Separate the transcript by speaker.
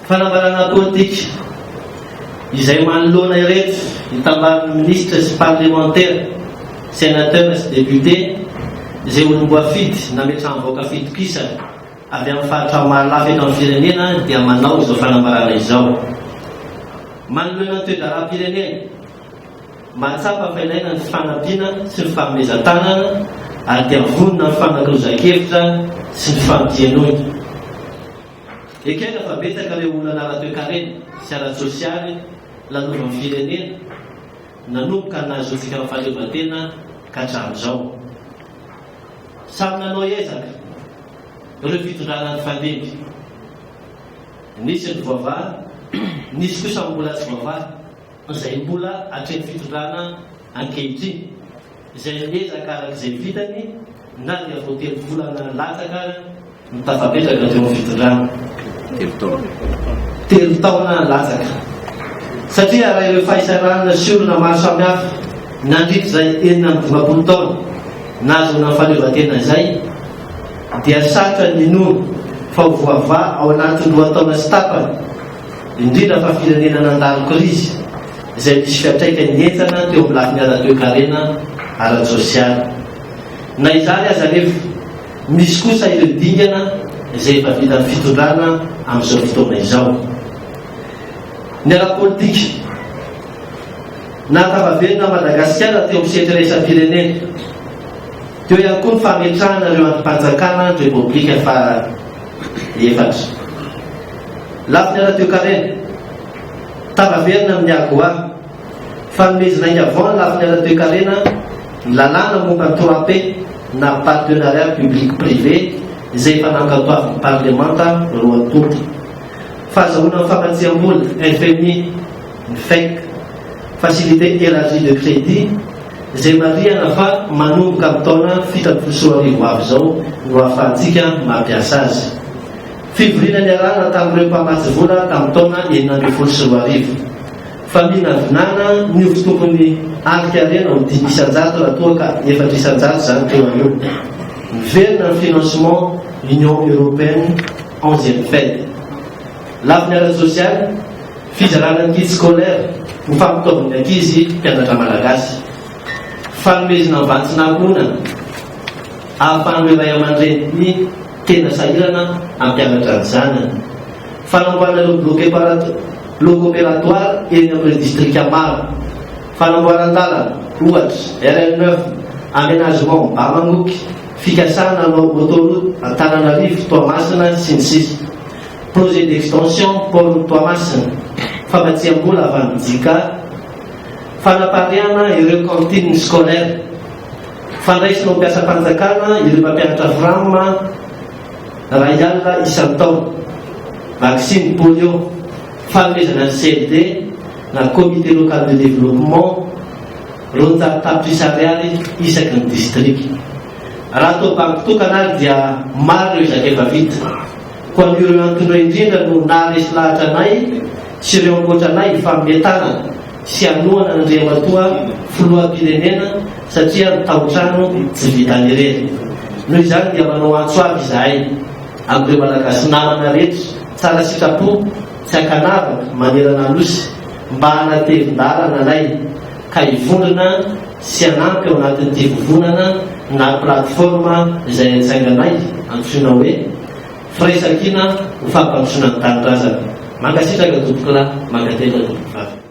Speaker 1: fanambarana politika izay manoloana ireto hitambaran'ny ministre sy parlementaire, sénateur sy député izay olom-boafidy nametrany vahoaka fitokisana avy amin'ny faritra mahalava eto amin'ny firenena dia manao izao fanambarana izao. Manoloana ny toe-daram-pirenena, mahatsapa fa ilaina ny fanampiana sy ny fanomezan-tanana ary dia vonona ny fanankirozan-kevitra sy ny fampienoana. Ekena fa betsaka ireo olona ara-toe-karena sy ara-tsosialy lanova ny firenena nanomboka nahazotsika amin'ny fahaleovantena ka hatramin'izao. Samy nanao ezaka ireo fitondrana ny fandimby, nisy ny voavaha, nisy kosa mbola tsy voavaha izay mbola hatreny fitondrana ankehitriny izay niezaka arak'izay vitany na dia vao 3 volana latsaka no tafapetraka teo amin'ny fitondrana. 3 taona latsaka. Satria raha ireo fahaisarana sy olona maro samihafa nandritra izay 20 taona nazona ny fahaleovantena izay dia sarotra ny nono fa ho voavaha ao anatin'ny 2 taona sy tapany, indrindra fa firenena nandalo krizy izay misy fiatraikany entsana teo amin'ny lafiny ara-toe-karena ara-tsosialy. Na izany aza nefa misy kosa ireo dingana izay efa vita ny fitondrana amin'izao fotoana izao. Ny ara-politika natavavenina Madagasikara teo amin'ny setry raisam-pirenena, teo ihany koa ny fametrahana ireo antom-panjakana ny repoblika faha 4. Lafiny ara-toe-karena tavavenina amin'ny agoa fanomezana iny avao ny lafiny ara-toe-karena ny lalàna momba ny 3P na partenariat public privé izay efa nankatoavin'ny parlemanta roa tompo. Fahazahoana ny fampatsiam-bola FMI, ny FEC, facilité élargie de crédit izay marihana fa manomboka amin'ny taona 7 avy izao no ahafahantsika mampiasa azy. Fivoriana ny arahana tamin'ireo mpamatsy vola tamin'ny taona 2014. Fa minavinana niovy tompony ankarena ho 500 raha toa ka 400 zany teo anio. Miverina ny financement Union Européenne 11e FED. Lafiny ara-tsosialy, fizarana ankizy scolaire, ny fampitaovan'ny ankizy mpianatra malagasy. Fanomezana ny vantsinankonana ahafahan'ny ray aman-dreny tena sahirana ampianatra ny zanany. Fanamboarana logo opératoire eny amin'ny distrika maro. Fanamboaran-dalana ohatra RN9, aménagement Bamangoky, fikasana autoroute Antananarivo, Toamasina sy ny sisa. Projet d'extension port Toamasina, fampatsiam-bola avy amin'ny Jika, fanapariana ireo cantine scolaire, fandraisana mpiasam-panjakana ireo mpampianatra frama ray alina isan-taona, vaccine polio, fanomezana ny CLD na comité local de développement ronta tapitrisarialy isaky ny district. Raha atao banky-tokana ary dia maro ireo izaka efa vita. Ko an'ireo antonao indrindra no naharesy lahatra anay sy ireo ankoatra anay fametana sy anoana ny riham-batoa filoham-pirenena satria ny tao-trano tsy vitany irery. Noho izany dia manao antso aby izahay amin'ireo malagasy namana rehetra tsara sitrapo tsy akanavaka manerana losy mba hanatevin-dalana anay ka hivondrona sy hanampy ao anatin'ity vovonana na plateforme izay antsainganay antsoina hoe firaisan-kina ho fampandrosoana ny tanindrazana. Mankasitraka tompokolahy, mankatelo tompoko vavy.